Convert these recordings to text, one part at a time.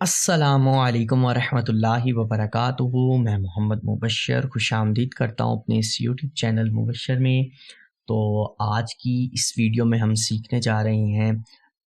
अस्सलामुअलैकुम वरहमतुल्लाहि वबरकातुहू। मैं मोहम्मद मुबश्शिर खुशामदीद करता हूँ अपने इस यूट्यूब चैनल मुबश्शिर में। तो आज की इस वीडियो में हम सीखने जा रहे हैं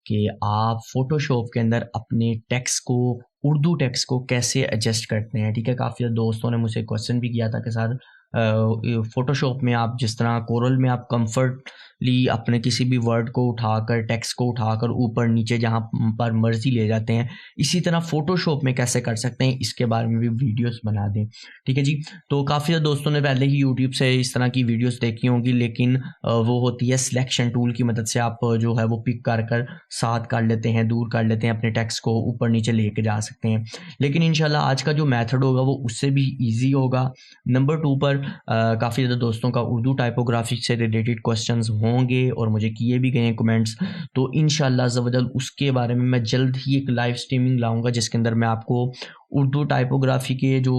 कि आप फ़ोटोशॉप के अंदर अपने टेक्स्ट को, उर्दू टेक्स्ट को कैसे एडजस्ट करते हैं। ठीक है, काफ़ी दोस्तों ने मुझे क्वेश्चन भी किया था कि सर फ़ोटोशॉप में आप जिस तरह कोरल में आप कंफर्टली अपने किसी भी वर्ड को उठाकर, टेक्स्ट को उठाकर ऊपर नीचे जहाँ पर मर्ज़ी ले जाते हैं, इसी तरह फ़ोटोशॉप में कैसे कर सकते हैं, इसके बारे में भी वीडियोस बना दें। ठीक है जी। तो काफ़ी ज़्यादा दोस्तों ने पहले ही यूट्यूब से इस तरह की वीडियोस देखी होंगी, लेकिन वो होती है सिलेक्शन टूल की मदद से आप जो है वो पिक कर साथ कर लेते हैं, दूर कर लेते हैं, अपने टेक्स्ट को ऊपर नीचे लेके जा सकते हैं। लेकिन इंशाल्लाह आज का जो मेथड होगा वो उससे भी ईजी होगा। नंबर 2 पर काफ़ी ज़्यादा दोस्तों का उर्दू टाइपोग्राफी से रिलेटेड क्वेश्चंस होंगे और मुझे किए भी गए हैं कमेंट्स। तो इंशाल्लाह अज़्ज़ व जल उसके बारे में मैं जल्द ही एक लाइव स्ट्रीमिंग लाऊंगा, जिसके अंदर मैं आपको उर्दू टाइपोग्राफी के जो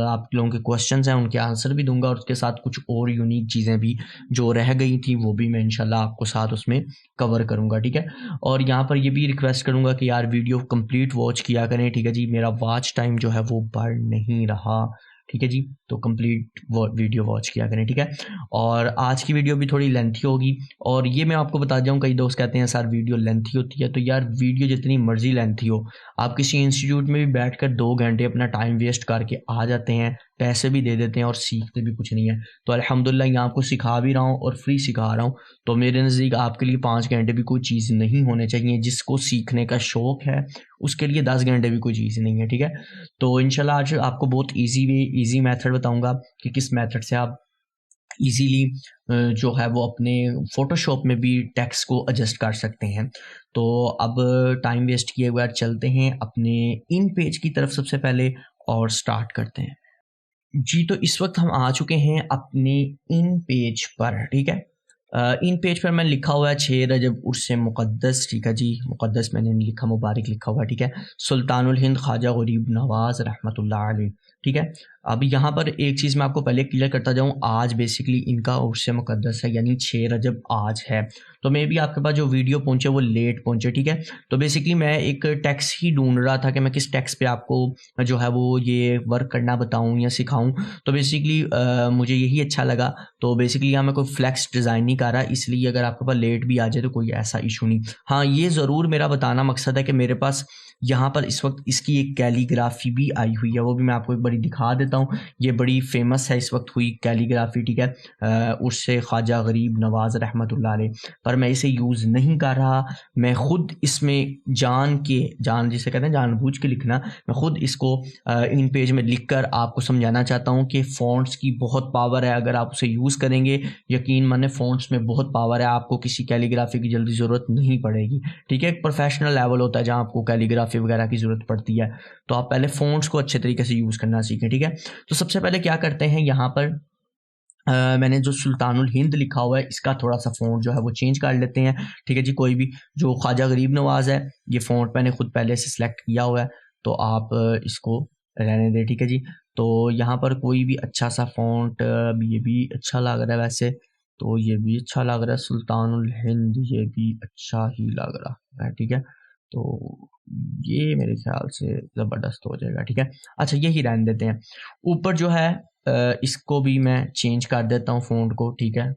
आप लोगों के क्वेश्चंस हैं उनके आंसर भी दूंगा, और उसके साथ कुछ और यूनिक चीज़ें भी जो रह गई थी वो भी मैं इंशाल्लाह आपको साथ उसमें कवर करूंगा। ठीक है, और यहाँ पर ये भी रिक्वेस्ट करूंगा कि यार वीडियो कंप्लीट वॉच किया करें। ठीक है जी, मेरा वॉच टाइम जो है वो बढ़ नहीं रहा। ठीक है जी, तो कंप्लीट वीडियो वॉच किया करें। ठीक है, और आज की वीडियो भी थोड़ी लेंथी होगी, और ये मैं आपको बता जाऊँ, कई दोस्त कहते हैं सर वीडियो लेंथी होती है। तो यार वीडियो जितनी मर्जी लेंथी हो, आप किसी इंस्टीट्यूट में भी बैठकर 2 घंटे अपना टाइम वेस्ट करके आ जाते हैं, पैसे भी दे देते हैं और सीखते भी कुछ नहीं है। तो अल्हम्दुलिल्लाह यहाँ आपको सिखा भी रहा हूँ और फ्री सिखा रहा हूँ। तो मेरे नज़दीक आपके लिए 5 घंटे भी कोई चीज़ नहीं होने चाहिए। जिसको सीखने का शौक़ है उसके लिए 10 घंटे भी कोई चीज़ नहीं है। ठीक है, तो इंशाल्लाह आज आपको बहुत ईजी वे, ईजी मेथड बताऊंगा कि किस मेथड से आप इजीली जो है वो अपने फ़ोटोशॉप में भी टेक्स्ट को एडजस्ट कर सकते हैं। तो अब टाइम वेस्ट किए बगैर चलते हैं अपने इन पेज की तरफ सबसे पहले और स्टार्ट करते हैं। जी, तो इस वक्त हम आ चुके हैं अपने इन पेज पर। ठीक है, इन पेज पर मैंने लिखा हुआ है 6 रजब उर्स मुक़द्दस। ठीक है जी, मुक़द्दस मैंने नहीं लिखा, मुबारक लिखा हुआ है। ठीक है, सुल्तानुल हिंद ख्वाजा गरीब नवाज़ रहमतुल्लाह अलैह। ठीक है, अब यहाँ पर एक चीज़ मैं आपको पहले क्लियर करता जाऊँ, आज बेसिकली इनका उर्स मुक़द्दस है, यानी 6 रजब आज है। तो मे बी आपके पास जो वीडियो पहुँचे वो लेट पहुँचे। ठीक है, तो बेसिकली मैं एक टेक्स्ट ही ढूंढ रहा था कि मैं किस टेक्स्ट पे आपको जो है वो ये वर्क करना बताऊँ या सिखाऊँ। तो बेसिकली मुझे यही अच्छा लगा। तो बेसिकली यहाँ मैं कोई फ्लेक्स डिज़ाइन नहीं कर रहा, इसलिए अगर आपके पास लेट भी आ जाए तो कोई ऐसा इशू नहीं। हाँ, ये ज़रूर मेरा बताना मकसद है कि मेरे पास यहाँ पर इस वक्त इसकी एक कैलीग्राफी भी आई हुई है, वो भी मैं आपको एक बारी दिखा देता हूँ। ये बड़ी फेमस है इस वक्त हुई कैलीग्राफी। ठीक है, उससे ख्वाजा गरीब नवाज़ रहमतुल्लाह अलैह, पर मैं इसे यूज़ नहीं कर रहा। मैं खुद इसमें जान जिसे कहते हैं जानबूझ के लिखना, मैं खुद इसको इन पेज में लिखकर आपको समझाना चाहता हूँ कि फ़ॉन्ट्स की बहुत पावर है। अगर आप उसे यूज़ करेंगे, यकीन माने फ़ॉन्ट्स में बहुत पावर है, आपको किसी कैलीग्राफी की जल्दी ज़रूरत नहीं पड़ेगी। ठीक है, एक प्रोफेशनल लेवल होता है जहाँ आपको कैलीग्राफी वगैरह की ज़रूरत पड़ती है। तो आप पहले फ़ॉन्ट्स को अच्छे तरीके से यूज़ करना सीखें। ठीक है, तो सबसे पहले क्या करते हैं, यहाँ पर मैंने जो सुल्तानुल हिंद लिखा हुआ है इसका थोड़ा सा फ़ॉन्ट जो है वो चेंज कर लेते हैं। ठीक है जी, कोई भी जो ख्वाजा गरीब नवाज़ है, ये फ़ॉन्ट मैंने खुद पहले से सिलेक्ट किया हुआ है, तो आप इसको रहने दें। ठीक है जी, तो यहाँ पर कोई भी अच्छा सा फ़ॉन्ट, ये भी अच्छा लग रहा है वैसे, तो ये भी अच्छा लग रहा है सुल्तानुल हिंद, ये भी अच्छा ही लग रहा है। ठीक है, तो ये मेरे ख्याल से ज़बरदस्त हो जाएगा। ठीक है, अच्छा यही रहने देते हैं। ऊपर जो है इसको भी मैं चेंज कर देता हूँ फ़ॉन्ट को। ठीक है,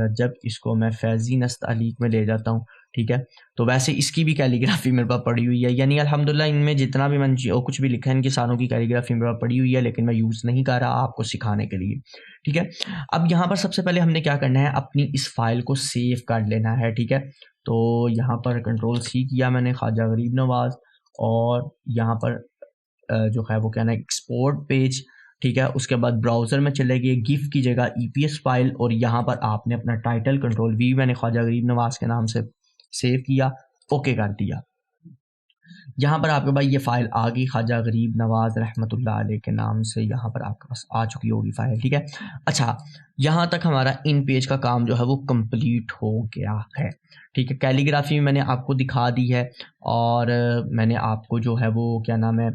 रजब, इसको मैं फैज़ी नस्त अलीक में ले जाता हूँ। ठीक है, तो वैसे इसकी भी कैलीग्राफी मेरे पास पड़ी हुई है, यानी अल्हम्दुलिल्लाह इनमें जितना भी मैंने और कुछ भी लिखा है, इनकी सारों की कैलीग्राफी मेरे पास पड़ी हुई है, लेकिन मैं यूज़ नहीं कर रहा आपको सिखाने के लिए। ठीक है, अब यहाँ पर सबसे पहले हमने क्या करना है, अपनी इस फाइल को सेव कर लेना है। ठीक है, तो यहाँ पर कंट्रोल सी किया मैंने, ख्वाजा गरीब नवाज़, और यहाँ पर जो है वो क्या ना, एक्सपोर्ट पेज। ठीक है, उसके बाद ब्राउज़र में चले गए, गिफ की जगह ईपीएस फाइल, और यहाँ पर आपने अपना टाइटल कंट्रोल वी मैंने ख्वाजा गरीब नवाज़ के नाम से सेव किया, ओके कर दिया। यहाँ पर आपके पास ये फ़ाइल आ गई, ख्वाजा गरीब नवाज़ रहमतुल्लाह अलैह के नाम से यहाँ पर आपके पास आ चुकी होगी फ़ाइल। ठीक है, अच्छा यहाँ तक हमारा इन पेज का काम जो है वो कंप्लीट हो गया है। ठीक है, कैलीग्राफी मैंने आपको दिखा दी है, और मैंने आपको जो है वो क्या नाम है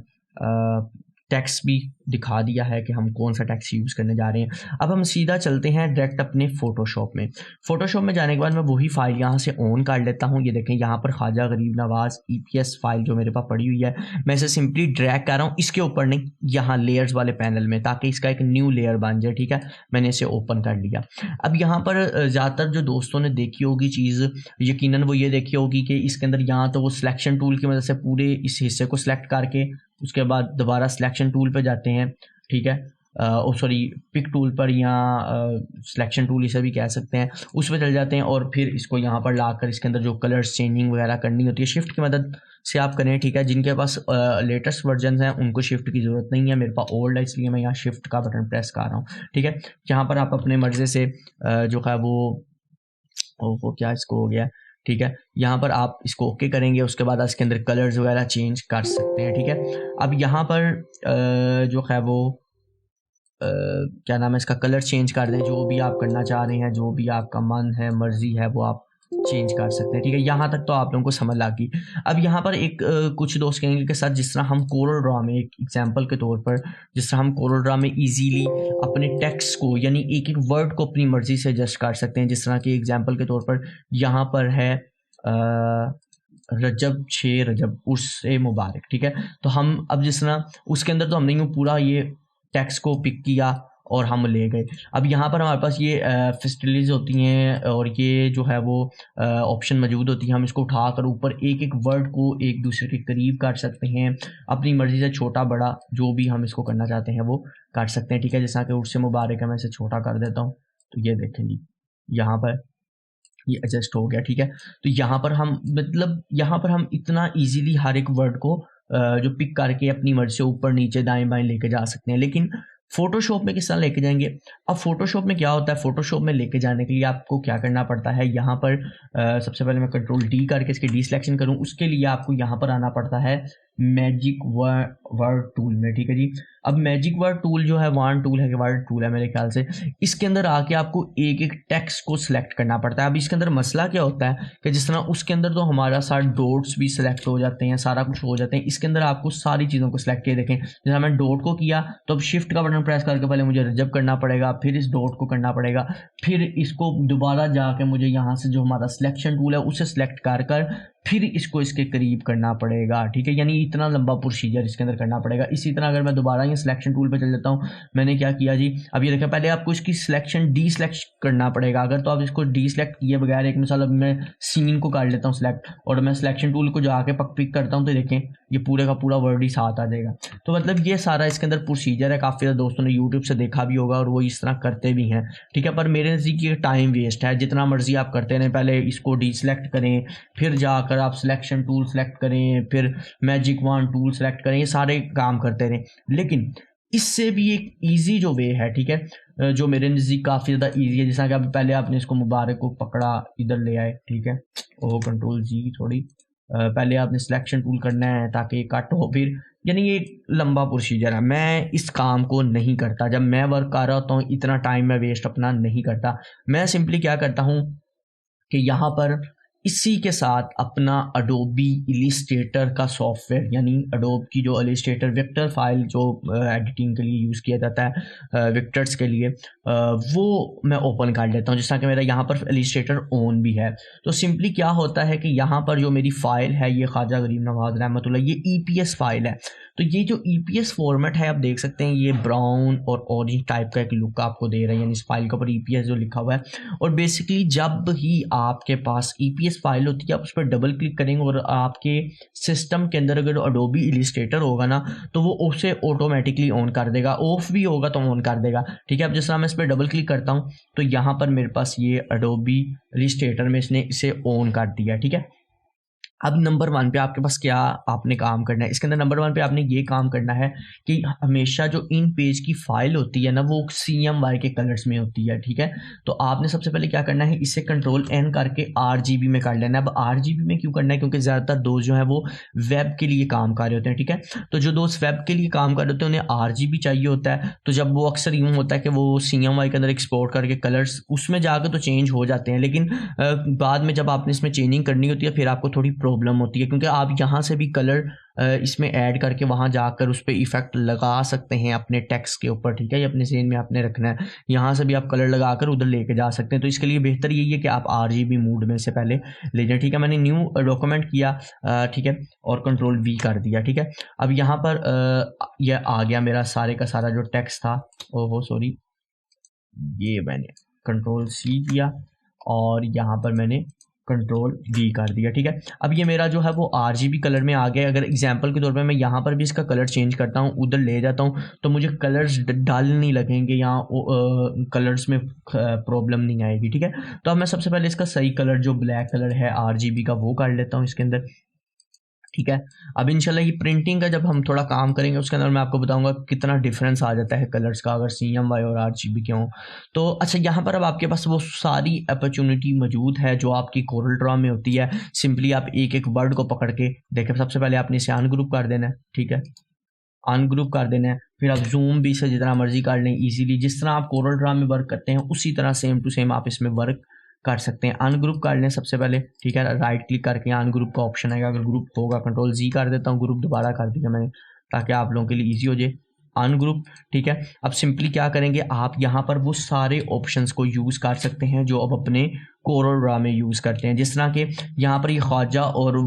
टेक्स्ट भी दिखा दिया है कि हम कौन सा टेक्स्ट यूज़ करने जा रहे हैं। अब हम सीधा चलते हैं डायरेक्ट अपने फ़ोटोशॉप में। फ़ोटोशॉप में जाने के बाद मैं वही फ़ाइल यहाँ से ऑन कर लेता हूँ। ये देखें यहाँ पर ख्वाजा गरीब नवाज़ EPS फ़ाइल जो मेरे पास पड़ी हुई है, मैं इसे सिंपली ड्रैग कर रहा हूँ इसके ऊपर नहीं, यहाँ लेयर्स वाले पैनल में, ताकि इसका एक न्यू लेयर बन जाए। ठीक है, मैंने इसे ओपन कर लिया। अब यहाँ पर ज़्यादातर जो दोस्तों ने देखी होगी चीज़, यकीनन वो ये देखी होगी कि इसके अंदर यहाँ तो वो सिलेक्शन टूल की मदद से पूरे इस हिस्से को सिलेक्ट करके उसके बाद दोबारा सिलेक्शन टूल पे जाते हैं। ठीक है, सॉरी पिक टूल पर, या सिलेक्शन टूल इसे भी कह सकते हैं, उस पर चल जाते हैं और फिर इसको यहाँ पर लाकर इसके अंदर जो कलर्स चेंजिंग वगैरह करनी होती है शिफ्ट की मदद से आप करें। ठीक है, जिनके पास लेटेस्ट वर्जन हैं उनको शिफ्ट की ज़रूरत नहीं है, मेरे पास ओल्ड है इसलिए मैं यहाँ शिफ्ट का बटन प्रेस कर रहा हूँ। ठीक है, यहाँ पर आप अपने मर्ज़ी से जो है वो क्या इसको हो गया। ठीक है, यहाँ पर आप इसको ओके करेंगे, उसके बाद इसके अंदर कलर्स वगैरह चेंज कर सकते हैं। ठीक है, अब यहाँ पर जो है वो क्या नाम है इसका, कलर चेंज कर दें, जो भी आप करना चाह रहे हैं, जो भी आपका मन है मर्जी है वो आप चेंज कर सकते हैं। ठीक है, यहाँ तक तो आप लोगों को समझ आ गई। अब यहाँ पर एक कुछ दोस्त कहेंगे के साथ, जिस तरह हम कोरल ड्रॉ में, एक एग्जांपल के तौर पर, जिस तरह हम कोरल ड्रॉ में इजीली अपने टेक्स्ट को यानी एक एक वर्ड को अपनी मर्जी से एडजस्ट कर सकते हैं। जिस तरह की एग्जांपल के तौर पर यहाँ पर है रजब 6 रजब उससे मुबारक। ठीक है, तो हम अब जिस तरह उसके अंदर तो हमने यूँ पूरा ये टेक्स्ट को पिक किया और हम ले गए। अब यहाँ पर हमारे पास ये फेस्टिवलीज होती हैं और ये जो है वो ऑप्शन मौजूद होती है, हम इसको उठाकर ऊपर एक एक वर्ड को एक दूसरे के करीब कर सकते हैं, अपनी मर्ज़ी से छोटा बड़ा जो भी हम इसको करना चाहते हैं वो कर सकते हैं। ठीक है, जैसा कि उससे मुबारक है, मैं इसे छोटा कर देता हूँ तो ये देखें जी यहाँ पर ये एडजस्ट हो गया। ठीक है, तो यहाँ पर हम मतलब यहाँ पर हम इतना इजीली हर एक वर्ड को जो पिक करके अपनी मर्जी से ऊपर नीचे दाएं बाएं लेके जा सकते हैं। लेकिन फोटोशॉप में किस तरह लेके जाएंगे? अब फोटोशॉप में क्या होता है, फोटोशॉप में लेके जाने के लिए आपको क्या करना पड़ता है, यहाँ पर सबसे पहले मैं Ctrl+D करके इसकी डी सिलेक्शन करूँ, उसके लिए आपको यहाँ पर आना पड़ता है मैजिक वर्ड टूल में। ठीक है जी, अब मैजिक वर्ड टूल जो है वर्ड टूल है कि वर्ड टूल है मेरे ख्याल से, इसके अंदर आके आपको एक एक टेक्स्ट को सिलेक्ट करना पड़ता है। अब इसके अंदर मसला क्या होता है कि जिस तरह उसके अंदर तो हमारा सारे डॉट्स भी सिलेक्ट हो जाते हैं, सारा कुछ हो जाते हैं, इसके अंदर आपको सारी चीज़ों को सिलेक्ट किए देखें। जैसे मैंने डॉट को किया तो अब शिफ्ट का बटन प्रेस करके पहले मुझे रजब करना पड़ेगा, फिर इस डॉट को करना पड़ेगा, फिर इसको दोबारा जाके मुझे यहाँ से जो हमारा सिलेक्शन टूल है उसे सिलेक्ट कर फिर इसको इसके करीब करना पड़ेगा। ठीक है, यानी इतना लंबा प्रोसीजर इसके अंदर करना पड़ेगा। इसी तरह अगर मैं दोबारा ये सिलेक्शन टूल पे चल जाता हूँ, मैंने क्या किया जी, अब ये देखा, पहले आपको इसकी सिलेक्शन डी सिलेक्ट करना पड़ेगा। अगर तो आप इसको डी सिलेक्ट किए बगैर, एक मिसाल अब मैं सीन को कर लेता हूँ सिलेक्ट और मैं सिलेक्शन टूल को जाके पक पिक करता हूँ तो देखें ये पूरे का पूरा वर्ड ही साथ आ जाएगा। तो मतलब ये सारा इसके अंदर प्रोसीजर है, काफ़ी ज़्यादा दोस्तों ने यूट्यूब से देखा भी होगा और वो इस तरह करते भी हैं। ठीक है, पर मेरे नज़दीक ये टाइम वेस्ट है, जितना मर्जी आप करते रहें, पहले इसको डी सिलेक्ट करें, फिर जाकर आप सिलेक्शन टूल सेलेक्ट करें, फिर मैजिक वन टूल सेलेक्ट करें, ये सारे काम करते रहें। लेकिन इससे भी एक इजी जो वे है, ठीक है, जो मेरे नज़दीक काफ़ी ज़्यादा इजी है, जैसा कि अब पहले आपने इसको मुबारक को पकड़ा, इधर ले आए, ठीक है, ओ Ctrl+G थोड़ी, पहले आपने सिलेक्शन टूल करना है ताकि कट हो, फिर यानी ये लंबा प्रोसीजर है। मैं इस काम को नहीं करता, जब मैं वर्क कर रहा होता हूँ इतना टाइम मैं वेस्ट अपना नहीं करता। मैं सिंपली क्या करता हूँ कि यहाँ पर इसी के साथ अपना अडोबी इलिस्ट्रेटर का सॉफ्टवेयर, यानी अडोब की जो इलिस्ट्रेटर वेक्टर फाइल जो एडिटिंग के लिए यूज़ किया जाता है वेक्टर्स के लिए, वो मैं ओपन कर लेता हूँ, जिसका कि मेरा यहाँ पर इलिस्ट्रेटर ऑन भी है। तो सिंपली क्या होता है कि यहाँ पर जो मेरी फ़ाइल है ये ख्वाजा गरीब नवाज़ रहमतुल्लाह, ये EPS फाइल है। तो ये जो EPS फॉर्मेट है आप देख सकते हैं, ये ब्राउन और ऑरेंज टाइप का एक लुक आपको दे रहा है, यानी इस फाइल के ऊपर EPS जो लिखा हुआ है। और बेसिकली जब ही आपके पास EPS फाइल होती है, आप उस पर डबल क्लिक करेंगे और आपके सिस्टम के अंदर अगर अडोबी इलिस्ट्रेटर होगा ना, तो वो उसे ऑटोमेटिकली ऑन कर देगा, ऑफ भी होगा तो ऑन कर देगा। ठीक है, अब जिस तरह मैं इस पर डबल क्लिक करता हूँ तो यहाँ पर मेरे पास ये अडोबी इलिस्ट्रेटर में इसने इसे ऑन कर दिया। ठीक है, अब नंबर 1 पे आपके पास क्या आपने काम करना है, इसके अंदर नंबर 1 पे आपने ये काम करना है कि हमेशा जो इन पेज की फाइल होती है ना, वो CMY के कलर्स में होती है। ठीक है, तो आपने सबसे पहले क्या करना है, इसे Ctrl+N करके RGB में कर लेना है। अब RGB में क्यों करना है, क्योंकि ज़्यादातर दोस्त जो है वो वेब के लिए काम कर रहे होते हैं। ठीक है, तो जो दोस्त वेब के लिए काम कर रहे होते हैं उन्हें RGB चाहिए होता है। तो जब वो अक्सर यूँ होता है कि वो CMY के अंदर एक्सपोर्ट करके कलर्स उसमें जाकर तो चेंज हो जाते हैं, लेकिन बाद में जब आपने इसमें चेंजिंग करनी होती है फिर आपको थोड़ी प्रॉब्लम होती है, क्योंकि आप यहाँ से भी कलर इसमें ऐड करके वहाँ जाकर उस पर इफ़ेक्ट लगा सकते हैं अपने टेक्स्ट के ऊपर, ठीक है। ये अपने ज़हन में आपने रखना है, यहाँ से भी आप कलर लगाकर उधर लेके जा सकते हैं। तो इसके लिए बेहतर यही है कि आप RGB मूड में से पहले ले जाएं, ठीक है। मैंने न्यू डॉक्यूमेंट किया, ठीक है, और कंट्रोल V कर दिया, ठीक है। अब यहाँ पर यह आ गया मेरा सारे का सारा जो टेक्स्ट था, ओहो सॉरी, ये मैंने कंट्रोल C किया और यहाँ पर मैंने कंट्रोल V कर दिया, ठीक है। अब ये मेरा जो है वो RGB कलर में आ गया। अगर एग्जांपल के तौर पे मैं यहाँ पर भी इसका कलर चेंज करता हूँ, उधर ले जाता हूँ, तो मुझे कलर्स डल नहीं लगेंगे, यहाँ कलर्स में प्रॉब्लम नहीं आएगी, ठीक है। तो अब मैं सबसे पहले इसका सही कलर जो ब्लैक कलर है RGB का वो कर लेता हूँ इसके अंदर, ठीक है। अब इंशाल्लाह ये प्रिंटिंग का जब हम थोड़ा काम करेंगे उसके अंदर मैं आपको बताऊंगा कितना डिफरेंस आ जाता है कलर्स का अगर CMY और RGB के हों तो। अच्छा, यहाँ पर अब आपके पास वो सारी अपॉर्चुनिटी मौजूद है जो आपकी कोरल ड्रॉ में होती है। सिंपली आप एक एक वर्ड को पकड़ के देखें, सबसे पहले आपने इसे अनग्रुप कर देना है, ठीक है, अनग्रुप कर देना है। फिर आप जूम भी से जितना मर्जी कर लें इजीली, जिस तरह आप कोरल ड्रॉ में वर्क करते हैं उसी तरह सेम टू सेम आप इसमें वर्क कर सकते हैं। अनग्रुप कर लें सबसे पहले, ठीक है, राइट क्लिक करके अनग्रुप का ऑप्शन आएगा, अगर ग्रुप होगा कंट्रोल Z कर देता हूँ, ग्रुप दोबारा कर दिया मैंने ताकि आप लोगों के लिए ईजी हो जाए, अनग्रुप, ठीक है। अब सिंपली क्या करेंगे, आप यहाँ पर वो सारे ऑप्शंस को यूज़ कर सकते हैं जो अब अपने कोरल ड्रॉ में यूज़ करते हैं। जिस तरह के यहाँ पर ये ख्वाजा और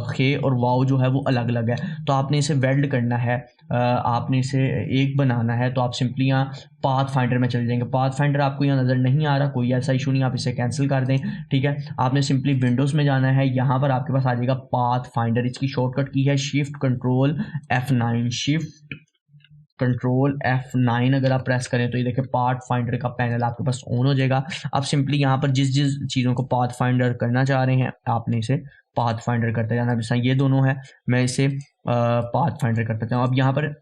खे और वाव जो है वो अलग अलग है, तो आपने इसे वेल्ड करना है, आपने इसे एक बनाना है, तो आप सिंपली यहाँ पाथ फाइंडर में चले जाएंगे। पाथ फाइंडर आपको यहाँ नज़र नहीं आ रहा, कोई ऐसा इशू नहीं, आप इसे कैंसिल कर दें, ठीक है। आपने सिंपली विंडोज़ में जाना है, यहाँ पर आपके पास आ जाएगा पाथ फाइंडर, इसकी शॉर्टकट की है shift control F9, shift control F9 अगर आप प्रेस करें तो ये देखिए पाथ फाइंडर का पैनल आपके पास ऑन हो जाएगा। आप सिंपली यहाँ पर जिस जिस चीज़ों को पाथ फाइंडर करना चाह रहे हैं आपने इसे पाथ फाइंडर करते जाना। जैसा ये दोनों है, मैं इसे पाथ फाइंडर करते जाऊँ। अब यहाँ पर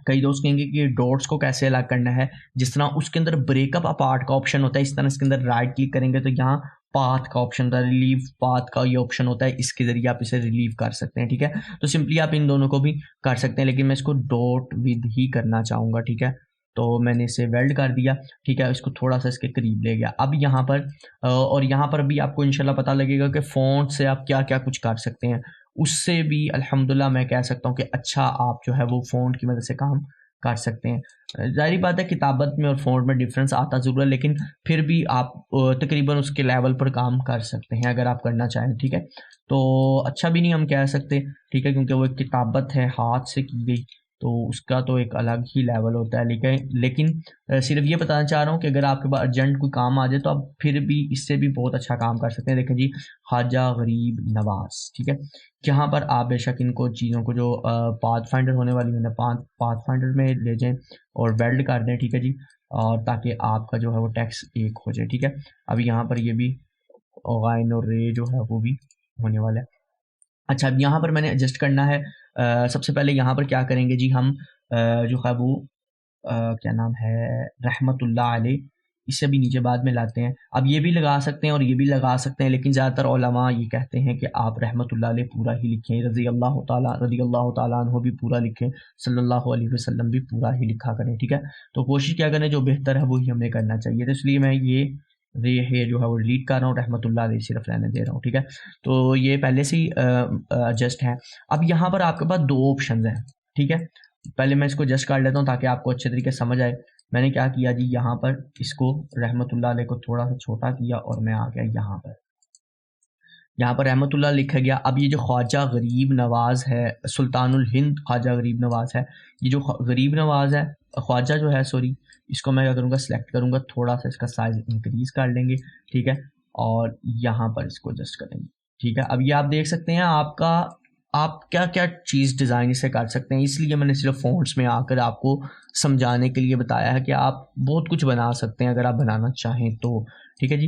कई दोस्त कहेंगे कि डॉट्स को कैसे अलग करना है, जिस तरह उसके अंदर ब्रेकअप अपार्ट का ऑप्शन होता है, इस तरह इसके अंदर राइट क्लिक करेंगे तो यहाँ पाथ का ऑप्शन होता है, रिलीव पाथ का ये ऑप्शन होता है, इसके जरिए आप इसे रिलीव कर सकते हैं, ठीक है। तो सिंपली आप इन दोनों को भी कर सकते हैं, लेकिन मैं इसको डॉट विद ही करना चाहूँगा, ठीक है। तो मैंने इसे वेल्ड कर दिया, ठीक है, इसको थोड़ा सा इसके करीब ले गया। अब यहाँ पर और यहाँ पर भी आपको इंशाल्लाह पता लगेगा कि फ़ॉन्ट से आप क्या क्या कुछ कर सकते हैं। उससे भी अल्हम्दुलिल्लाह मैं कह सकता हूँ कि अच्छा आप जो है वो फ़ॉन्ट की मदद से काम कर सकते हैं। जाहिर बात है किताबत में और फ़ॉन्ट में डिफरेंस आता ज़रूर है, लेकिन फिर भी आप तकरीबन उसके लेवल पर काम कर सकते हैं अगर आप करना चाहें, ठीक है। तो अच्छा भी नहीं हम कह सकते, ठीक है, क्योंकि वो एक किताबत है हाथ से की गई, तो उसका तो एक अलग ही लेवल होता है। लेकिन सिर्फ ये बताना चाह रहा हूँ कि अगर आपके पास अर्जेंट कोई काम आ जाए तो आप फिर भी इससे भी बहुत अच्छा काम कर सकते हैं। देखें जी, ख्वाजा गरीब नवाज, ठीक है, यहाँ पर आप बेशक इनको चीज़ों को जो पाथ फाइंडर होने वाली है पाथ फाइंडर में ले जाएं और वेल्ड कर दें, ठीक है जी, और ताकि आपका जो है वो टेक्स्ट एक हो जाए, ठीक है। अब यहाँ पर ये भी गाइन और रे जो है वो भी होने वाला है। अच्छा, अब यहाँ पर मैंने एडजस्ट करना है। सबसे पहले यहाँ पर क्या करेंगे जी, हम जो है वो क्या नाम है, रहमतुल्लाह अलैह, इसे भी नीचे बाद में लाते हैं। अब ये भी लगा सकते हैं और ये भी लगा सकते हैं, लेकिन ज़्यादातर उलमा ये कहते हैं कि आप रहमतुल्लाह अलैह पूरा ही लिखें, रज़ी अल्लाह ताला अन्हु भी पूरा लिखें, सल्लल्लाहु अलैहि वसल्लम भी पूरा ही लिखा करें, ठीक है। तो कोशिश क्या करें, जो बेहतर है वही हमें करना चाहिए। तो इसलिए मैं ये है जो है वो डिलीट कर रहा हूँ, रहमतुल्लाह अलैह सिर्फ रहने दे रहा हूँ, ठीक है। तो ये पहले से ही एडजस्ट है। अब यहाँ पर आपके पास दो ऑप्शन हैं, ठीक है। पहले मैं इसको जस्ट कर लेता हूँ ताकि आपको अच्छे तरीके से समझ आए। मैंने क्या किया जी, यहाँ पर इसको रहमतुल्लाह अलैह को थोड़ा सा छोटा किया और मैं आ गया यहाँ पर रहमतुल्लाह लिखा गया। अब ये जो ख्वाजा गरीब नवाज है, सुल्तानुल हिंद ख्वाजा गरीब नवाज है, ये जो गरीब नवाज है, ख्वाजा जो है सॉरी, इसको मैं क्या करूँगा, सेलेक्ट करूँगा, थोड़ा सा इसका साइज इंक्रीज कर लेंगे, ठीक है, और यहाँ पर इसको एडजस्ट करेंगे, ठीक है। अब ये आप देख सकते हैं आप क्या क्या चीज़ डिज़ाइन इसे कर सकते हैं। इसलिए मैंने सिर्फ फ़ॉन्ट्स में आकर आपको समझाने के लिए बताया है कि आप बहुत कुछ बना सकते हैं अगर आप बनाना चाहें तो, ठीक है जी।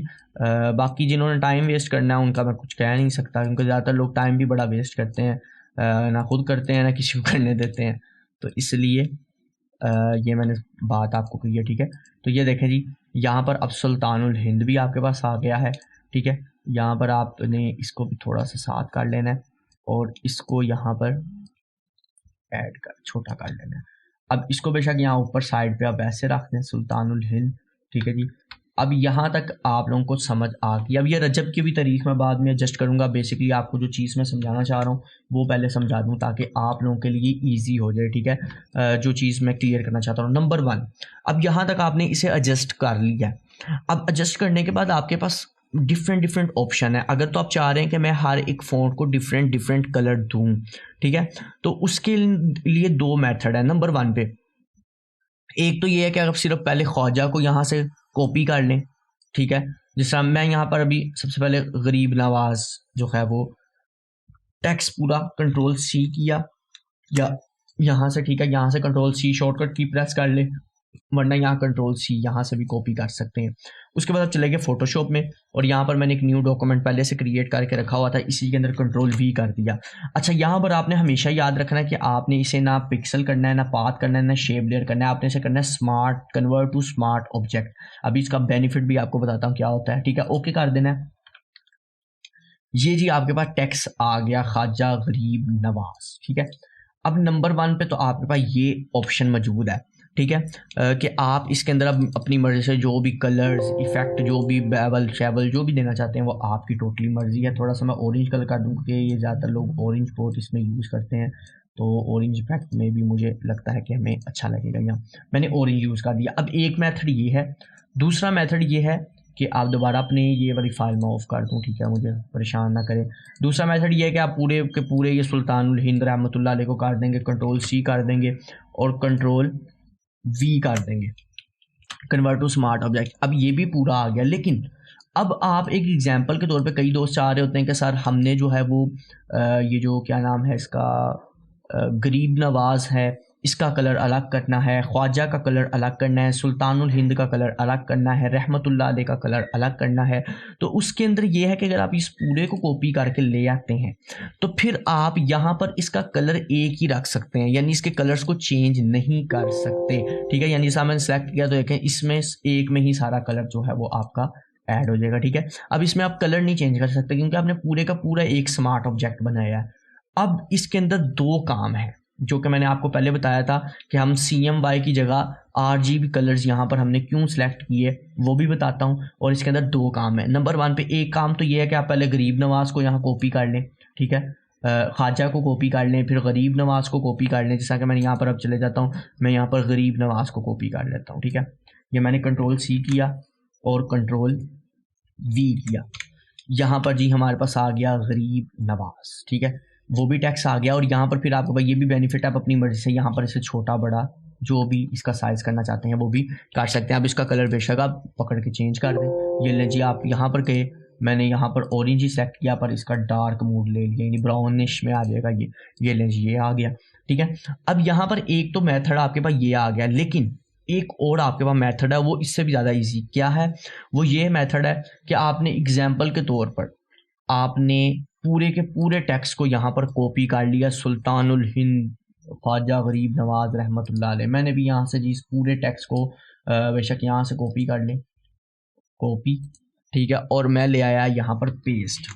बाकी जिन्होंने टाइम वेस्ट करना है उनका मैं कुछ कह नहीं सकता, क्योंकि ज़्यादातर लोग टाइम भी बड़ा वेस्ट करते हैं, ना खुद करते हैं ना किसी को करने देते हैं, तो इसलिए ये मैंने बात आपको कही है, ठीक है। तो ये देखें जी, यहाँ पर अब सुल्तानुल हिंद भी आपके पास आ गया है, ठीक है। यहाँ पर आपने इसको भी थोड़ा सा साथ कर लेना है और इसको यहाँ पर ऐड कर छोटा कर लेना है। अब इसको बेशक यहाँ ऊपर साइड पे आप ऐसे रख दें सुल्तानुल हिंद, ठीक है जी, अब यहाँ तक आप लोगों को समझ आ गई। अब ये रजब की भी तारीख मैं बाद में एडजस्ट करूँगा। बेसिकली आपको जो चीज़ मैं समझाना चाह रहा हूँ वो पहले समझा दूँ ताकि आप लोगों के लिए ईजी हो जाए, ठीक है। जो चीज़ मैं क्लियर करना चाहता हूँ, नंबर 1, अब यहाँ तक आपने इसे एडजस्ट कर लिया। अब एडजस्ट करने के बाद आपके पास डिफरेंट ऑप्शन है। अगर तो आप चाह रहे हैं कि मैं हर एक फ़ॉन्ट को डिफरेंट कलर दूँ, ठीक है, तो उसके लिए 2 मेथड है। नंबर 1 पे एक तो ये है कि आप सिर्फ पहले ख्वाजा को यहाँ से कॉपी कर लें, ठीक है। जिस तरह मैं यहाँ पर अभी सबसे पहले गरीब नवाज जो है वो टेक्स्ट पूरा Ctrl+C किया, या यहाँ से, ठीक है, यहाँ से Ctrl+C शॉर्टकट की प्रेस कर ले, वरना यहाँ Ctrl+C यहाँ से भी कॉपी कर सकते हैं। उसके बाद आप चले गए फोटोशॉप में और यहाँ पर मैंने एक न्यू डॉक्यूमेंट पहले से क्रिएट करके रखा हुआ था, इसी के अंदर Ctrl+V कर दिया। अच्छा, यहाँ पर आपने हमेशा याद रखना है कि आपने इसे ना पिक्सल करना है, ना पाथ करना है, ना शेप लेयर करना है। आपने इसे करना है smart, convert to smart object. अभी इसका बेनिफिट भी आपको बताता हूँ क्या होता है, ठीक है। ओके कर देना है। ये जी आपके पास टेक्स्ट आ गया, ख्वाजा गरीब नवाज, ठीक है। अब नंबर 1 पे तो आपके पास ये ऑप्शन मौजूद है, ठीक है, कि आप इसके अंदर अब अपनी मर्ज़ी से जो भी कलर्स, इफेक्ट, जो भी बेवल शेवल जो भी देना चाहते हैं वो आपकी टोटली मर्ज़ी है। थोड़ा सा मैं ऑरेंज कलर कर दूँ क्योंकि ये ज़्यादातर लोग ऑरेंज बहुत इसमें यूज़ करते हैं, तो ऑरेंज इफेक्ट में भी मुझे लगता है कि हमें अच्छा लगेगा। यहाँ मैंने ऑरेंज यूज़ कर दिया। अब एक मेथड ये है। दूसरा मेथड ये है कि आप दोबारा अपने ये वाली फाइल में ऑफ कर दूँ, ठीक है, मुझे परेशान ना करें। दूसरा मेथड ये है कि आप पूरे के पूरे ये सुल्तानुल हिंद रहमतुल्लाह अलैह को कर देंगे, Ctrl+C कर देंगे और Ctrl+V कर देंगे, कन्वर्ट टू स्मार्ट ऑब्जेक्ट। अब ये भी पूरा आ गया। लेकिन अब आप एक एग्जांपल के तौर पे, कई दोस्त चाह रहे होते हैं कि सर हमने जो है वो ये जो क्या नाम है इसका, गरीब नवाज है, इसका कलर अलग करना है, ख्वाजा का कलर अलग करना है, सुल्तानुल हिंद का कलर अलग करना है, रहमतुल्लाह अलैह का कलर अलग करना है। तो उसके अंदर ये है कि अगर आप इस पूरे को कॉपी करके ले आते हैं तो फिर आप यहाँ पर इसका कलर एक ही रख सकते हैं, यानी इसके कलर्स को चेंज नहीं कर सकते, ठीक है। यानी जैसा मैंने सेलेक्ट किया तो देखें इसमें एक में ही सारा कलर जो है वो आपका ऐड हो जाएगा, ठीक है। अब इसमें आप कलर नहीं चेंज कर सकते क्योंकि आपने पूरे का पूरा एक स्मार्ट ऑब्जेक्ट बनाया है। अब इसके अंदर 2 काम है जो कि मैंने आपको पहले बताया था कि हम CMY की जगह RGB कलर्स यहाँ पर हमने क्यों सिलेक्ट किए वो भी बताता हूँ। और इसके अंदर 2 काम है। नंबर 1 पे एक काम तो ये है कि आप पहले गरीब नवाज को यहाँ कॉपी कर लें, ठीक है, ख्वाजा को कॉपी कर लें, फिर गरीब नवाज को कॉपी कर लें। जैसा कि मैंने यहाँ पर अब चले जाता हूँ, मैं यहाँ पर गरीब नवाज को कॉपी कर लेता हूँ, ठीक है। ये मैंने Ctrl+C किया और Ctrl+V किया। यहाँ पर जी हमारे पास आ गया गरीब नवाज, ठीक है, वो भी टेक्स्ट आ गया। और यहाँ पर फिर आपको भाई ये भी बेनिफिट है, आप अपनी मर्जी से यहाँ पर इसे छोटा बड़ा जो भी इसका साइज़ करना चाहते हैं वो भी कर सकते हैं। अब इसका कलर बेशक आप पकड़ के चेंज कर दें। ये लें जी, आप यहाँ पर गए, मैंने यहाँ पर ऑरेंज ही सेलेक्ट किया पर इसका डार्क मोड ले लिया, यानी ब्राउनिश में आ जाएगा ये लें जी, ये आ गया, ठीक है। अब यहाँ पर एक तो मेथड आपके पास ये आ गया, लेकिन एक और आपके पास मेथड है वो इससे भी ज़्यादा इजी। क्या है वो? ये मेथड है कि आपने एग्जाम्पल के तौर पर आपने पूरे के पूरे टेक्स्ट को यहाँ पर कॉपी कर लिया, सुल्तानुल हिंद ख्वाजा गरीब नवाज रहमतुल्लाह अलैह। मैंने भी यहाँ से जी इस पूरे टेक्स्ट को बेशक यहाँ से कॉपी कर लें, कॉपी, ठीक है, और मैं ले आया यहाँ पर पेस्ट।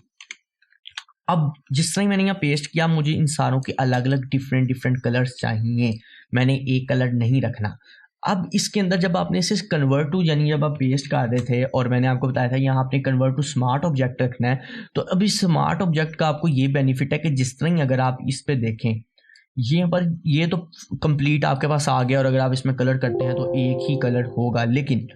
अब जिस तरह मैंने यहाँ पेस्ट किया, मुझे इन सारों के अलग अलग डिफरेंट कलर्स चाहिए, मैंने एक कलर नहीं रखना। अब इसके अंदर जब आपने इसे कन्वर्ट टू, यानी जब आप पेस्ट कर रहे थे और मैंने आपको बताया था यहाँ आपने कन्वर्ट टू स्मार्ट ऑब्जेक्ट रखना है, तो अब इस स्मार्ट ऑब्जेक्ट का आपको ये बेनिफिट है कि जिस तरह ही अगर आप इस पे देखें, ये पर ये तो कंप्लीट आपके पास आ गया और अगर आप इसमें कलर करते हैं तो एक ही कलर होगा। लेकिन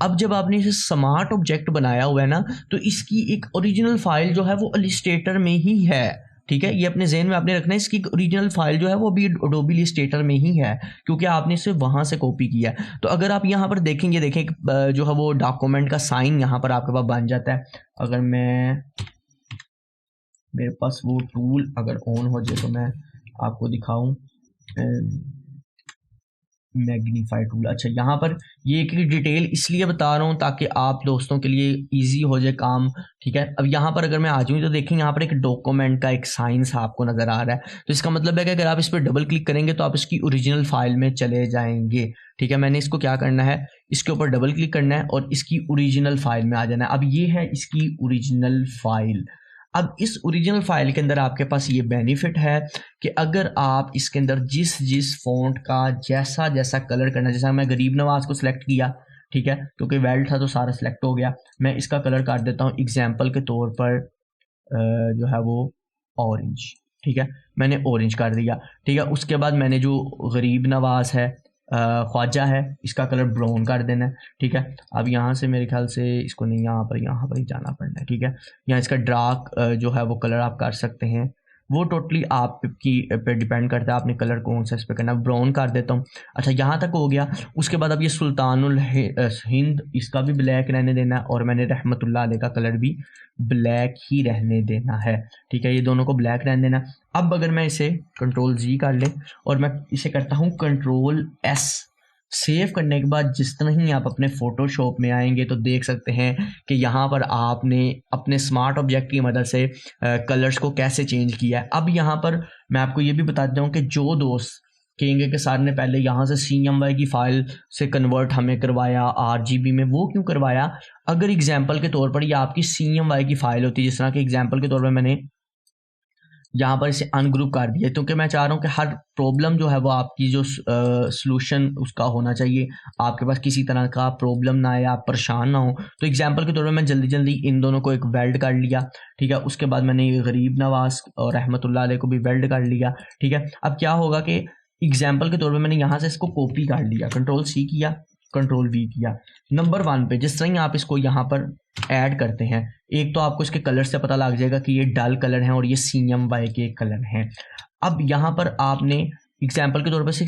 अब जब आपने इसे स्मार्ट ऑब्जेक्ट बनाया हुआ है ना, तो इसकी एक ओरिजिनल फाइल जो है वो इलस्ट्रेटर में ही है, ठीक है। ये अपने ज़हन में आपने रखना है, इसकी ओरिजिनल फाइल जो है वो भी एडोबी इलस्ट्रेटर में ही है क्योंकि आपने इसे वहाँ से कॉपी किया है। तो अगर आप यहाँ पर देखेंगे, देखें जो है वो डॉक्यूमेंट का साइन यहाँ पर आपके पास बन जाता है। अगर मेरे पास वो टूल अगर ऑन हो जाए तो मैं आपको दिखाऊं, मैग्नीफाई टूल। अच्छा, यहाँ पर ये एक डिटेल इसलिए बता रहा हूँ ताकि आप दोस्तों के लिए इजी हो जाए काम, ठीक है। अब यहाँ पर अगर मैं आ जाऊँ तो देखें यहाँ पर एक डॉक्यूमेंट का एक साइंस आपको नज़र आ रहा है, तो इसका मतलब है कि अगर आप इस पर डबल क्लिक करेंगे तो आप इसकी ओरिजिनल फाइल में चले जाएंगे, ठीक है। मैंने इसको क्या करना है, इसके ऊपर डबल क्लिक करना है और इसकी ओरिजिनल फाइल में आ जाना है। अब ये है इसकी ओरिजिनल फाइल। अब इस ओरिजिनल फाइल के अंदर आपके पास ये बेनिफिट है कि अगर आप इसके अंदर जिस जिस फॉन्ट का जैसा जैसा कलर करना, जैसा मैं गरीब नवाज को सिलेक्ट किया, ठीक है, क्योंकि वेल्ड था तो सारा सिलेक्ट हो गया। मैं इसका कलर कर देता हूँ एग्जाम्पल के तौर पर जो है वो ऑरेंज। ठीक है, मैंने ऑरेंज कर दिया। ठीक है, उसके बाद मैंने जो गरीब नवाज है, ख्वाजा है, इसका कलर ब्राउन कर देना है। ठीक है, अब यहाँ से मेरे ख्याल से इसको नहीं, यहाँ पर ही जाना पड़ना है। ठीक है, यहाँ इसका डार्क जो है वो कलर आप कर सकते हैं, वो टोटली आपकी पे डिपेंड करता है आपने कलर कौन सा इस पर करना। ब्राउन कर देता हूँ। अच्छा, यहाँ तक हो गया। उसके बाद अब ये सुल्तानुल हिंद, इसका भी ब्लैक रहने देना है, और मैंने रहमतुल्लाह अलैह का कलर भी ब्लैक ही रहने देना है। ठीक है, ये दोनों को ब्लैक रहने देना। अब अगर मैं इसे कंट्रोल जी कर ले और मैं इसे करता हूँ कंट्रोल एस, सेव करने के बाद जिस तरह ही आप अपने फोटोशॉप में आएंगे तो देख सकते हैं कि यहाँ पर आपने अपने स्मार्ट ऑब्जेक्ट की मदद से कलर्स को कैसे चेंज किया है। अब यहाँ पर मैं आपको ये भी बता देता हूँ कि जो दोस्त कहेंगे कि सर ने पहले यहाँ से CMY की फाइल से कन्वर्ट हमें करवाया RGB में, वो क्यों करवाया? अगर एग्जाम्पल के तौर पर ये आपकी CMY की फाइल होती है, जिस तरह के एग्जाम्पल के तौर पर मैंने यहाँ पर इसे अनग्रुप कर दिया, क्योंकि मैं चाह रहा हूँ कि हर प्रॉब्लम जो है वो आपकी जो सॉल्यूशन उसका होना चाहिए, आपके पास किसी तरह का प्रॉब्लम ना आए, आप परेशान ना हो। तो एग्जांपल के तौर पे मैं जल्दी जल्दी इन दोनों को एक वेल्ड कर लिया। ठीक है, उसके बाद मैंने ये गरीब नवाज और रहमतुल्लाह अलैह को भी वेल्ड कर लिया। ठीक है, अब क्या होगा कि एग्जाम्पल के तौर पर मैंने यहाँ से इसको कॉपी कर लिया, कंट्रोल C किया, कंट्रोल V किया। नंबर 1 पे जिस तरह ही आप इसको यहाँ पर ऐड करते हैं, एक तो आपको इसके कलर से पता लग जाएगा कि ये डल कलर हैं और ये CMY के कलर हैं। अब यहाँ पर आपने एग्जाम्पल के तौर पर से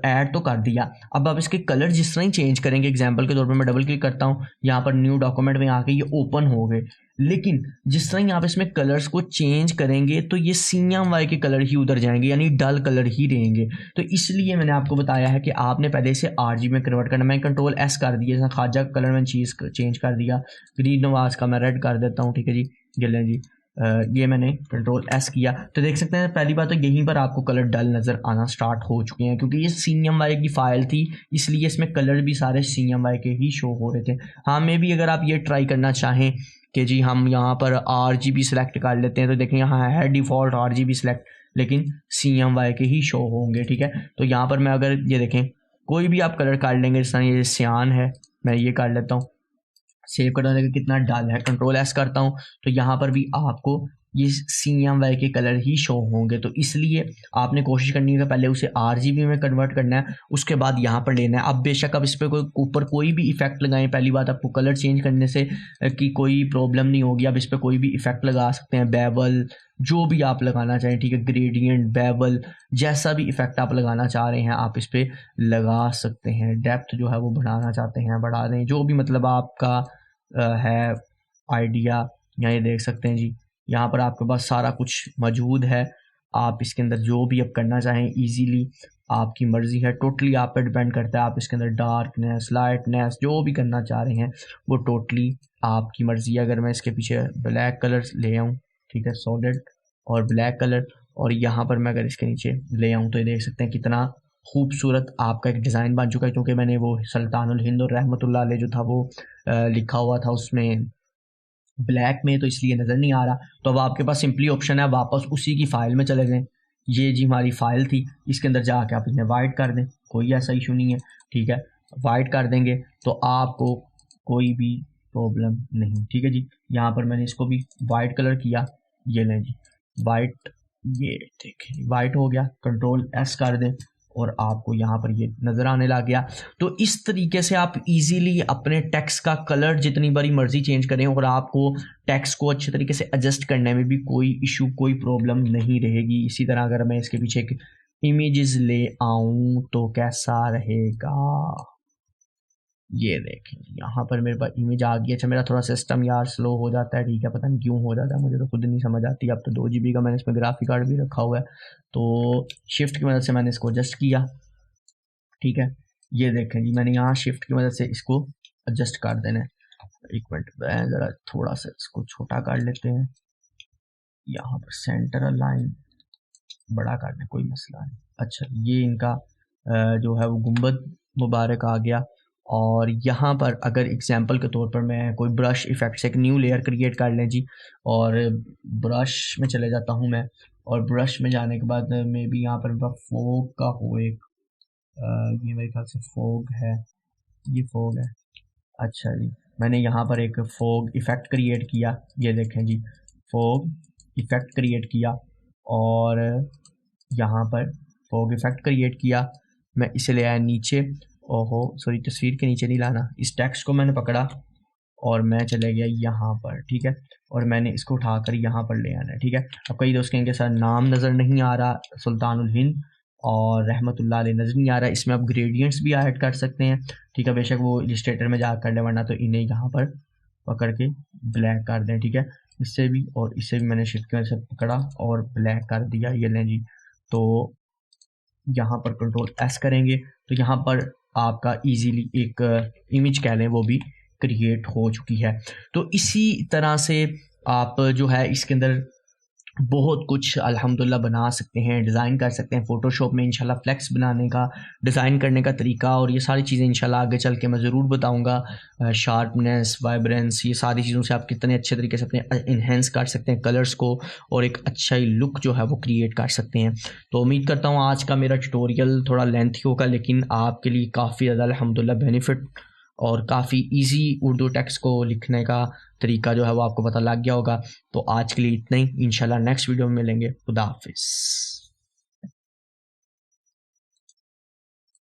ऐड तो कर दिया, अब आप इसके कलर जिस तरह ही चेंज करेंगे, एग्जाम्पल के तौर पर मैं डबल क्लिक करता हूँ, यहाँ पर न्यू डॉक्यूमेंट में आके ये ओपन हो गए। लेकिन जिस तरह ही आप इसमें कलर्स को चेंज करेंगे तो ये CMY के कलर ही उधर जाएंगे, यानी डल कलर ही रहेंगे। तो इसलिए मैंने आपको बताया है कि आपने पहले से RGB में कन्वर्ट करना। मैं कंट्रोल S कर दिया, जैसा ख्वाजा का कलर मैंने चीज़ चेंज कर दिया, गरीब नवाज का मैं रेड कर देता हूँ। ठीक है जी, ये जी ये मैंने कंट्रोल S किया तो देख सकते हैं पहली बात तो यहीं पर आपको कलर डल नज़र आना स्टार्ट हो चुके हैं, क्योंकि ये CMY की फ़ाइल थी, इसलिए इसमें कलर भी सारे CMY के ही शो हो रहे थे। हाँ, मे भी अगर आप ये ट्राई करना चाहें कि जी हम यहाँ पर RGB सेलेक्ट कर लेते हैं, तो देखें यहाँ है डिफ़ॉल्ट RGB सेलेक्ट, लेकिन CMY के ही शो होंगे। ठीक है, तो यहाँ पर मैं अगर ये देखें कोई भी आप कलर कर लेंगे, जिस तरह ये सियान है, मैं ये कर लेता हूँ, सेव करना देगा कितना डल है, कंट्रोल S करता हूँ तो यहाँ पर भी आपको ये CMY के कलर ही शो होंगे। तो इसलिए आपने कोशिश करनी है कि पहले उसे RGB में कन्वर्ट करना है, उसके बाद यहाँ पर लेना है। अब बेशक अब इस पर कोई ऊपर कोई भी इफेक्ट लगाएं, पहली बात आपको कलर चेंज करने से की कोई प्रॉब्लम नहीं होगी। अब इस पर कोई भी इफेक्ट लगा सकते हैं, बेवल जो भी आप लगाना चाहें, ठीक है, ग्रेडियंट, बेवल, जैसा भी इफेक्ट आप लगाना चाह रहे हैं आप इस पर लगा सकते हैं। डेप्थ जो है वो बढ़ाना चाहते हैं बढ़ा दें, जो भी मतलब आपका है आइडिया। यहाँ ये देख सकते हैं जी, यहाँ पर आपके पास सारा कुछ मौजूद है। आप इसके अंदर जो भी अब करना चाहें इजीली आपकी मर्ज़ी है, टोटली आप पे डिपेंड करता है। आप इसके अंदर डार्कनेस, लाइटनेस जो भी करना चाह रहे हैं वो टोटली आपकी मर्ज़ी है। अगर मैं इसके पीछे ब्लैक कलर ले आऊँ, ठीक है, सॉलिड और ब्लैक कलर, और यहाँ पर मैं अगर इसके नीचे ले आऊँ तो ये देख सकते हैं कितना खूबसूरत आपका एक डिज़ाइन बन चुका है, क्योंकि मैंने वो सुल्तानुल हिंद और रहमतुल्लाह अलैह जो था वो लिखा हुआ था उसमें ब्लैक में, तो इसलिए नज़र नहीं आ रहा। तो अब आपके पास सिंपली ऑप्शन है वापस उसी की फ़ाइल में चले जाएं। ये जी हमारी फ़ाइल थी, इसके अंदर जाके आप इन्हें वाइट कर दें, कोई ऐसा इशू नहीं है। ठीक है, वाइट कर देंगे तो आपको कोई भी प्रॉब्लम नहीं। ठीक है जी, यहाँ पर मैंने इसको भी वाइट कलर किया, ये लें जी वाइट, ये देखिए वाइट हो गया। कंट्रोल S कर दें और आपको यहाँ पर ये नज़र आने लग गया। तो इस तरीके से आप इजीली अपने टेक्स्ट का कलर जितनी बारी मर्जी चेंज करें और आपको टेक्स्ट को अच्छे तरीके से एडजस्ट करने में भी कोई इशू, कोई प्रॉब्लम नहीं रहेगी। इसी तरह अगर मैं इसके पीछे एक इमेजेस ले आऊँ तो कैसा रहेगा, ये देखें यहाँ पर मेरे पास इमेज आ गई। अच्छा, मेरा थोड़ा सिस्टम यार स्लो हो जाता है, ठीक है, पता नहीं क्यों हो जाता है, मुझे तो खुद नहीं समझ आती। अब तो 2 GB का मैंने इसमें ग्राफिक कार्ड भी रखा हुआ है, तो शिफ्ट की मदद से मैंने इसको एडजस्ट किया। ठीक है, ये देखें जी मैंने यहाँ शिफ्ट की मदद से इसको एडजस्ट कर देना है। एक मिनट मैं ज़रा थोड़ा सा इसको छोटा कर लेते हैं, यहाँ पर सेंटर लाइन बड़ा कर लें, कोई मसला नहीं। अच्छा, ये इनका जो है वो गुंबद मुबारक आ गया। और यहाँ पर अगर एग्जांपल के तौर पर मैं कोई ब्रश इफ़ेक्ट से एक न्यू लेयर क्रिएट कर लें जी, और ब्रश में चले जाता हूँ मैं, और ब्रश में जाने के बाद मे बी यहाँ पर फोग का हो एक, ये मेरे ख्याल से फोग है, ये फोग है। अच्छा जी, मैंने यहाँ पर एक फोग इफ़ेक्ट क्रिएट किया, ये देखें जी, फोग इफ़ेक्ट क्रिएट किया और यहाँ पर फोग इफ़ेक्ट क्रिएट किया। मैं इसे ले आया नीचे, ओहो सॉरी, तस्वीर के नीचे नहीं लाना, इस टेक्स्ट को मैंने पकड़ा और मैं चले गया यहाँ पर, ठीक है, और मैंने इसको उठाकर यहाँ पर ले आना है, ठीक है। अब कई दोस्त कहेंगे सर नाम नज़र नहीं आ रहा, सुल्तानुल हिंद और रहमतुल्लाह अलैह नज़र नहीं आ रहा, इसमें आप ग्रेडियंट्स भी ऐड कर सकते हैं, ठीक है, बेशक वो इलिस्ट्रेटर में जा कर ले, वरना तो इन्हें यहाँ पर पकड़ के ब्लैक कर दें, ठीक है, इससे भी और इससे भी मैंने शिफ्ट से पकड़ा और ब्लैक कर दिया, ये लें जी। तो यहाँ पर कंट्रोल एस करेंगे तो यहाँ पर आपका इजीली एक इमेज कह लें वो भी क्रिएट हो चुकी है। तो इसी तरह से आप जो है इसके अंदर बहुत कुछ अल्हम्दुलिल्लाह बना सकते हैं, डिज़ाइन कर सकते हैं। फ़ोटोशॉप में इंशाल्लाह फ्लेक्स बनाने का, डिज़ाइन करने का तरीका और ये सारी चीज़ें इंशाल्लाह आगे चल के मैं ज़रूर बताऊंगा। शार्पनेस, वाइब्रेंस, ये सारी चीज़ों से आप कितने अच्छे तरीके से अपने इन्हेंस कर सकते हैं कलर्स को और एक अच्छा ही लुक जो है वो क्रिएट कर सकते हैं। तो उम्मीद करता हूँ आज का मेरा ट्यूटोरियल थोड़ा लेंथी होगा, लेकिन आपके लिए काफ़ी ज़्यादा अल्हम्दुलिल्लाह बेनिफिट और काफ़ी इजी उर्दू टेक्स्ट को लिखने का तरीका जो है वो आपको पता लग गया होगा। तो आज के लिए इतना ही, इंशाल्लाह नेक्स्ट वीडियो में मिलेंगे। खुदा हाफिज़।